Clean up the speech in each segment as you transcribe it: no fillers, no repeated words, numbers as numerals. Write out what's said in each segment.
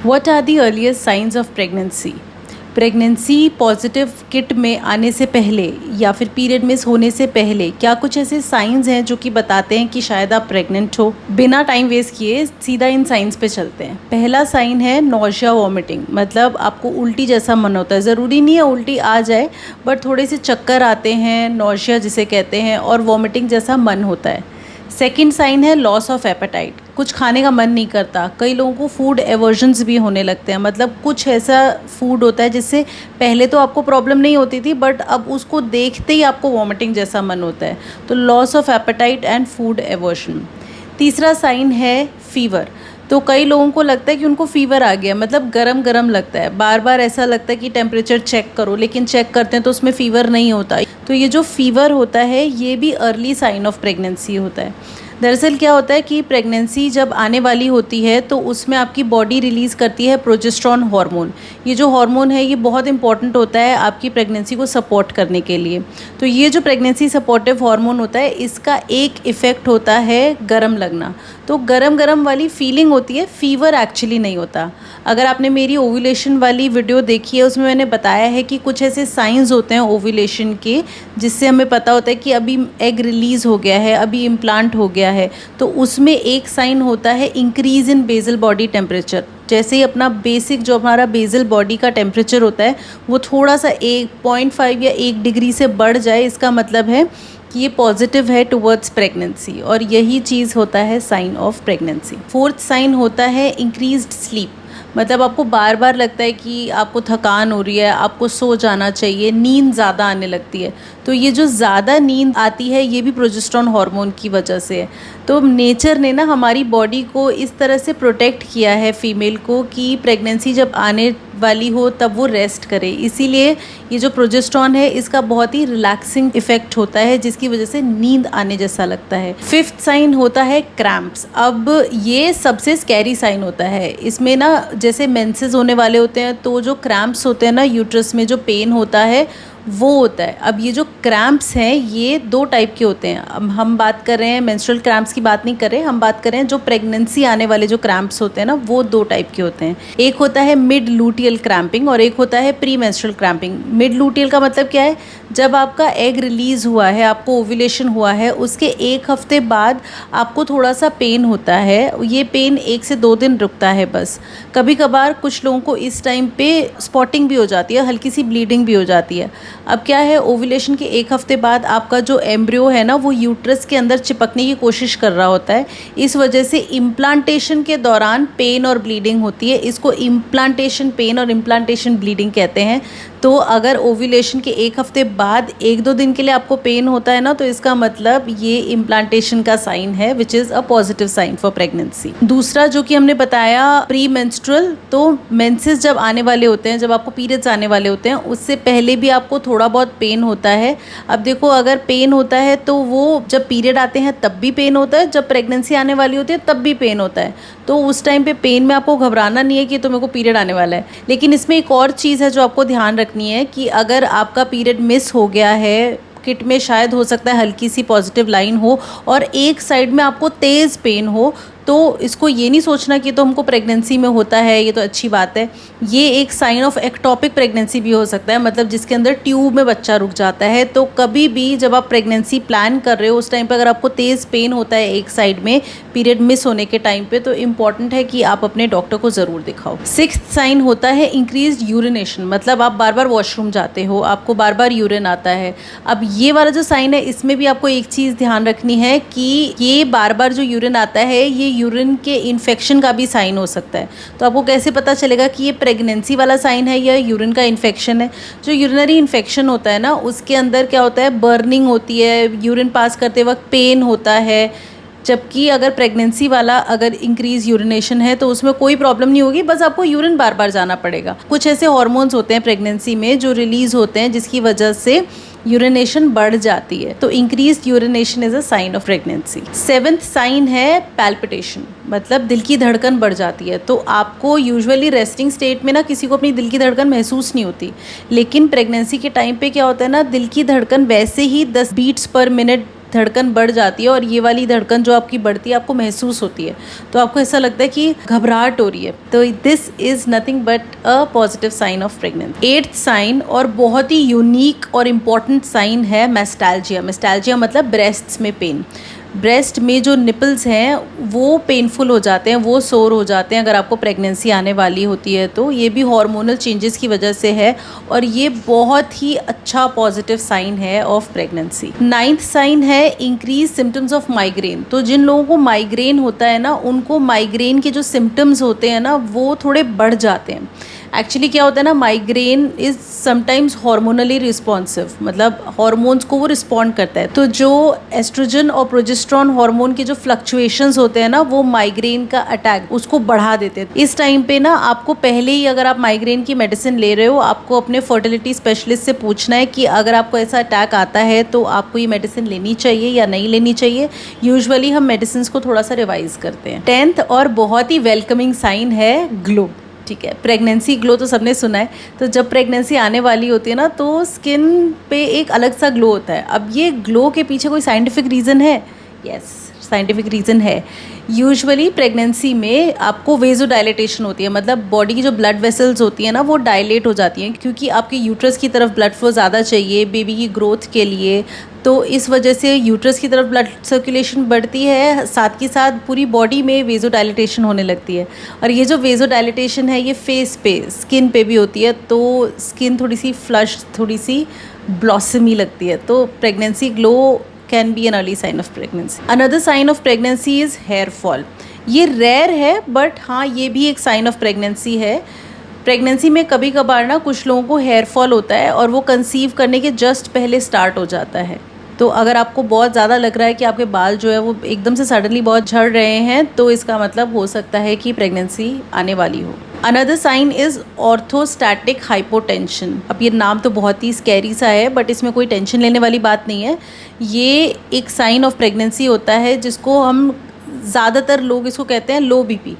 What are the earliest signs of pregnancy? Pregnancy positive kit में आने से पहले या फिर पीरियड मिस होने से पहले क्या कुछ ऐसे साइंस हैं जो कि बताते हैं कि शायद आप प्रेग्नेंट हो? बिना टाइम वेस्ट किए सीधा इन साइंस पे चलते हैं। पहला साइन है नॉशिया वॉमिटिंग, मतलब आपको उल्टी जैसा मन होता है। ज़रूरी नहीं है उल्टी आ जाए, बट थोड़े से चक्कर आते हैं, नॉशिया जिसे कहते हैं, और वॉमिटिंग जैसा मन होता है। सेकेंड साइन है लॉस ऑफ एपेटाइट, कुछ खाने का मन नहीं करता। कई लोगों को फूड एवर्जन्स भी होने लगते हैं, मतलब कुछ ऐसा फूड होता है जिससे पहले तो आपको प्रॉब्लम नहीं होती थी, बट अब उसको देखते ही आपको वॉमिटिंग जैसा मन होता है। तो loss of appetite and food aversion. तीसरा साइन है फीवर। तो कई लोगों को लगता है कि उनको फीवर आ गया, मतलब गरम गरम लगता है, बार बार ऐसा लगता है कि टेम्परेचर चेक करो, लेकिन चेक करते हैं तो उसमें फ़ीवर नहीं होता। तो ये जो फीवर होता है ये भी अर्ली साइन ऑफ प्रेगनेंसी होता है। दरअसल क्या होता है कि प्रेगनेंसी जब आने वाली होती है तो उसमें आपकी बॉडी रिलीज़ करती है प्रोजेस्टेरॉन हार्मोन। ये जो हार्मोन है ये बहुत इंपॉर्टेंट होता है आपकी प्रेगनेंसी को सपोर्ट करने के लिए। तो ये जो प्रेगनेंसी सपोर्टिव हार्मोन होता है इसका एक इफ़ेक्ट होता है गरम लगना। तो गरम गरम वाली फीलिंग होती है, फीवर एक्चुअली नहीं होता। अगर आपने मेरी ओव्यूलेशन वाली वीडियो देखी है उसमें मैंने बताया है कि कुछ ऐसे साइंस होते हैं ओव्यूलेशन के जिससे हमें पता होता है कि अभी एग रिलीज़ हो गया है, अभी इम्प्लांट हो गया है। तो उसमें एक साइन होता है increase in basal body temperature. जैसे ही अपना बेसिक जो हमारा बेसल बॉडी का टेम्परेचर होता है वो थोड़ा सा 1.5 या 1 डिग्री से बढ़ जाए, इसका मतलब है कि ये पॉजिटिव है टुवर्ड्स प्रेगनेंसी, और यही चीज़ होता है sign of pregnancy. Fourth sign होता है इंक्रीज्ड स्लीप, मतलब आपको बार बार लगता है कि आपको थकान हो रही है, आपको सो जाना चाहिए, नींद ज़्यादा आने लगती है। तो ये जो ज़्यादा नींद आती है ये भी प्रोजेस्टेरॉन हार्मोन की वजह से है। तो नेचर ने ना हमारी बॉडी को इस तरह से प्रोटेक्ट किया है फीमेल को कि प्रेगनेंसी जब आने वाली हो तब वो रेस्ट करे, इसीलिए ये जो प्रोजेस्टेरॉन है इसका बहुत ही रिलैक्सिंग इफेक्ट होता है जिसकी वजह से नींद आने जैसा लगता है। फिफ्थ साइन होता है क्रैम्प्स। अब ये सबसे स्कैरी साइन होता है। इसमें ना जैसे मेंसेस होने वाले होते हैं तो जो क्रैम्प्स होते हैं ना यूट्रस में जो पेन होता है वो होता है। अब ये जो क्रैम्प्स हैं ये 2 टाइप के होते हैं। अब हम बात कर रहे हैं मेंस्ट्रुअल क्रैम्प्स की बात नहीं कर रहे, हम बात कर रहे हैं जो प्रेगनेंसी आने वाले जो क्रैम्प्स होते हैं ना वो 2 टाइप के होते हैं। एक होता है मिड लूटियल क्रैम्पिंग और एक होता है pre menstrual cramping. Mid luteal का मतलब क्या है, जब आपका एग रिलीज़ हुआ है, आपको ओव्यूलेशन हुआ है, उसके 1 हफ्ते बाद आपको थोड़ा सा पेन होता है। ये पेन 1 से 2 दिन रुकता है बस। कभी कभार कुछ लोगों को इस टाइम पे स्पॉटिंग भी हो जाती है, हल्की सी ब्लीडिंग भी हो जाती है। अब क्या है, ओव्यूलेशन के 1 हफ्ते बाद आपका जो एम्ब्रियो है ना वो यूट्रस के अंदर चिपकने की कोशिश कर रहा होता है। इस वजह से इम्प्लांटेशन के दौरान पेन और ब्लीडिंग होती है। इसको इम्प्लांटेशन पेन और इम्प्लांटेशन ब्लीडिंग कहते हैं। तो अगर ओव्यूलेशन के 1 हफ्ते बाद 1-2 दिन के लिए आपको पेन होता है ना तो इसका मतलब ये इम्प्लांटेशन का साइन है, which is a positive sign for pregnancy. दूसरा जो कि हमने बताया प्री मेंस्ट्रुअल, तो मेंसेस जब आने वाले होते हैं, जब आपको पीरियड्स आने वाले होते हैं उससे पहले भी आपको थोड़ा बहुत पेन होता है। अब देखो अगर पेन होता है तो वो जब पीरियड आते हैं तब भी पेन होता है, जब प्रेगनेंसी आने वाली होती है तब भी पेन होता है। तो उस टाइम पे पेन में आपको घबराना नहीं है कि तो मेरे को पीरियड आने वाला है। लेकिन इसमें एक और चीज़ है जो आपको ध्यान रखनी है कि अगर आपका पीरियड मिस हो गया है, किट में शायद हो सकता है हल्की सी पॉजिटिव लाइन हो और एक साइड में आपको तेज़ पेन हो, तो इसको ये नहीं सोचना कि तो हमको प्रेगनेंसी में होता है, ये तो अच्छी बात है। ये एक साइन ऑफ एक्टोपिक प्रेगनेंसी भी हो सकता है, मतलब जिसके अंदर ट्यूब में बच्चा रुक जाता है। तो कभी भी जब आप प्रेगनेंसी प्लान कर रहे हो उस टाइम पे अगर आपको तेज़ पेन होता है एक साइड में पीरियड मिस होने के टाइम पे, तो इम्पॉर्टेंट है कि आप अपने डॉक्टर को ज़रूर दिखाओ। 6th साइन होता है इंक्रीज यूरिनेशन, मतलब आप बार बार वॉशरूम जाते हो, आपको बार बार यूरिन आता है। अब ये वाला जो साइन है इसमें भी आपको एक चीज़ ध्यान रखनी है कि ये बार बार जो यूरिन आता है ये यूरिन के इन्फेक्शन का भी साइन हो सकता है। तो आपको कैसे पता चलेगा कि ये प्रेगनेंसी वाला साइन है या यूरिन का इन्फेक्शन है? जो यूरिनरी इन्फेक्शन होता है ना उसके अंदर क्या होता है, बर्निंग होती है, यूरिन पास करते वक्त पेन होता है। जबकि अगर प्रेगनेंसी वाला अगर इंक्रीज यूरिनेशन है तो उसमें कोई प्रॉब्लम नहीं होगी, बस आपको यूरिन बार बार जाना पड़ेगा। कुछ ऐसे हार्मोन्स होते हैं प्रेगनेंसी में जो रिलीज होते हैं जिसकी वजह से यूरिनेशन बढ़ जाती है। तो increase urination is a sign of pregnancy. 7th sign है पैल्पिटेशन, मतलब दिल की धड़कन बढ़ जाती है। तो आपको यूजुअली रेस्टिंग स्टेट में ना किसी को अपनी दिल की धड़कन महसूस नहीं होती, लेकिन प्रेगनेंसी के टाइम पे क्या होता है ना, दिल की धड़कन वैसे ही 10 बीट्स पर मिनट धड़कन बढ़ जाती है और ये वाली धड़कन जो आपकी बढ़ती है आपको महसूस होती है, तो आपको ऐसा लगता है कि घबराहट हो रही है, तो this is nothing but a positive sign of pregnancy. 8th sign और बहुत ही यूनिक और इम्पॉर्टेंट साइन है मेस्टैल्जिया। मेस्टैल्जिया मतलब ब्रेस्ट्स में पेन। ब्रेस्ट में जो निपल्स हैं वो पेनफुल हो जाते हैं, वो सोर हो जाते हैं अगर आपको प्रेगनेंसी आने वाली होती है तो। ये भी हार्मोनल चेंजेस की वजह से है और ये बहुत ही अच्छा पॉजिटिव साइन है ऑफ प्रेगनेंसी। 9th साइन है इंक्रीज सिम्टम्स ऑफ माइग्रेन। तो जिन लोगों को माइग्रेन होता है ना, उनको माइग्रेन के जो सिम्टम्स होते हैं ना वो थोड़े बढ़ जाते हैं। एक्चुअली क्या होता है ना, माइग्रेन इज़ समटाइम्स हार्मोनली रिस्पॉन्सिव, मतलब हार्मोन्स को वो रिस्पॉन्ड करता है। तो जो एस्ट्रोजन और प्रोजेस्टेरॉन हार्मोन के जो फ्लक्चुएशंस होते हैं ना वो माइग्रेन का अटैक उसको बढ़ा देते हैं। इस टाइम पे ना आपको पहले ही, अगर आप माइग्रेन की मेडिसिन ले रहे हो, आपको अपने फर्टिलिटी स्पेशलिस्ट से पूछना है कि अगर आपको ऐसा अटैक आता है तो आपको ये मेडिसिन लेनी चाहिए या नहीं लेनी चाहिए। यूजुअली हम मेडिसिन को थोड़ा सा रिवाइज करते हैं। 10th और बहुत ही वेलकमिंग साइन है ग्लो। ठीक है, प्रेगनेंसी ग्लो तो सबने सुना है। तो जब प्रेगनेंसी आने वाली होती है ना तो स्किन पे एक अलग सा ग्लो होता है। अब ये ग्लो के पीछे कोई साइंटिफिक रीज़न है? यस, साइंटिफिक रीज़न है। यूजुअली प्रेगनेंसी में आपको वेजोडाइलेटेशन होती है, मतलब बॉडी की जो ब्लड वेसल्स होती है ना वो डायलेट हो जाती हैं, क्योंकि आपके यूट्रस की तरफ ब्लड फ्लो ज़्यादा चाहिए बेबी की ग्रोथ के लिए। तो इस वजह से यूट्रस की तरफ ब्लड सर्कुलेशन बढ़ती है, साथ के साथ पूरी बॉडी में वेजोडाइलेटेशन होने लगती है। और ये जो वेजोडाइलेटेशन है ये फेस पे, स्किन पे भी होती है, तो स्किन थोड़ी सी फ्लश, थोड़ी सी ब्लॉसमी लगती है। तो pregnancy glow can be an early sign of pregnancy. Another sign of pregnancy is hair fall. ये रेयर है बट हाँ ये भी एक साइन ऑफ प्रेगनेंसी है। प्रेगनेंसी में कभी कभार ना कुछ लोगों को हेयर फॉल होता है और वो कंसीव करने के जस्ट पहले स्टार्ट हो जाता है। तो अगर आपको बहुत ज़्यादा लग रहा है कि आपके बाल जो है वो एकदम से सडनली बहुत झड़ रहे हैं तो इसका मतलब हो सकता है कि प्रेगनेंसी आने वाली हो। Another sign is orthostatic hypotension. अब ये नाम तो बहुत ही स्कैरी सा है बट इसमें कोई टेंशन लेने वाली बात नहीं है। ये एक साइन ऑफ प्रेगनेंसी होता है जिसको हम, ज़्यादातर लोग इसको कहते हैं लो बीपी।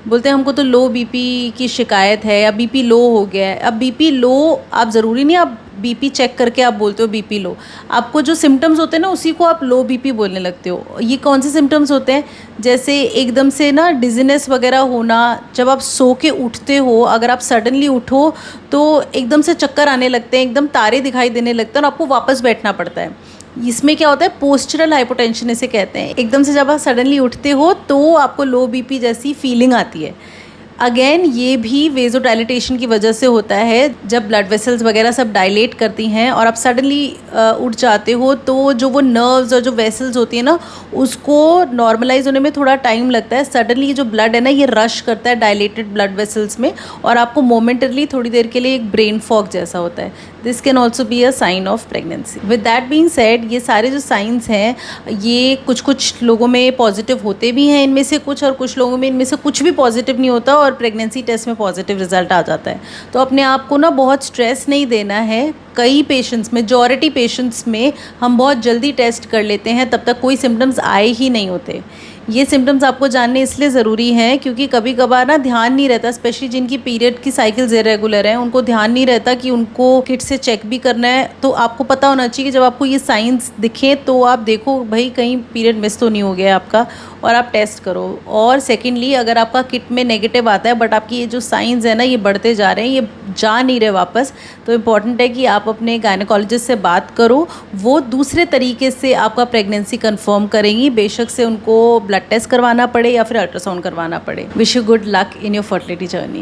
बोलते हैं हमको तो लो बीपी की शिकायत है या बीपी लो हो गया है। अब बीपी लो, आप ज़रूरी नहीं आप बीपी चेक करके आप बोलते हो बीपी लो, आपको जो सिम्टम्स होते हैं ना उसी को आप लो बीपी बोलने लगते हो। ये कौन से सिम्टम्स होते हैं? जैसे एकदम से ना डिजीनेस वगैरह होना, जब आप सो के उठते हो, अगर आप सडनली उठो तो एकदम से चक्कर आने लगते हैं, एकदम तारे दिखाई देने लगते हैं और आपको वापस बैठना पड़ता है। इसमें क्या होता है? पोस्चरल हाइपोटेंशन इसे कहते हैं। एकदम से जब आप सडनली उठते हो तो आपको लो बीपी जैसी फीलिंग आती है। अगेन ये भी वेजोडाइलेटेशन की वजह से होता है। जब ब्लड वेसल्स वगैरह सब डायलेट करती हैं और आप सडनली उठ जाते हो तो जो वो नर्व्स और जो वेसल्स होती है ना उसको नॉर्मलाइज होने में थोड़ा टाइम लगता है। सडनली जो ब्लड है ना ये रश करता है डायलेटेड ब्लड वेसल्स में और आपको मोमेंटरली थोड़ी देर के लिए एक ब्रेन फॉग जैसा होता है। This can also be a sign of pregnancy. With that being said, ये सारे जो साइंस हैं ये कुछ लोगों में पॉजिटिव होते भी हैं इनमें से कुछ, और कुछ लोगों में इनमें से कुछ भी पॉजिटिव नहीं होता और प्रेगनेंसी टेस्ट में पॉजिटिव रिजल्ट आ जाता है। तो अपने आप को ना बहुत स्ट्रेस नहीं देना है। कई पेशेंट्स, मेजॉरिटी पेशेंट्स में हम बहुत जल्दी टेस्ट कर लेते हैं, तब तक कोई सिम्टम्स आए ही नहीं होते। ये सिम्टम्स आपको जानने इसलिए ज़रूरी हैं क्योंकि कभी कभार ना ध्यान नहीं रहता, स्पेशली जिनकी पीरियड की साइकिल्स इरेगुलर हैं, उनको ध्यान नहीं रहता कि उनको किट से चेक भी करना है। तो आपको पता होना चाहिए कि जब आपको ये साइंस दिखें तो आप देखो भाई कहीं पीरियड मिस तो नहीं हो गया आपका, और आप टेस्ट करो। और सेकेंडली, अगर आपका किट में नेगेटिव आता है बट आपकी ये जो साइंस है ना ये बढ़ते जा रहे हैं, ये जा नहीं रहे वापस, तो इम्पॉर्टेंट है कि आप अपने गायनेकोलॉजिस्ट से बात करो। वो दूसरे तरीके से आपका प्रेगनेंसी कंफर्म करेंगी, बेशक से उनको ब्लड टेस्ट करवाना पड़े या फिर अल्ट्रासाउंड करवाना पड़े। Wish you good luck in your fertility journey.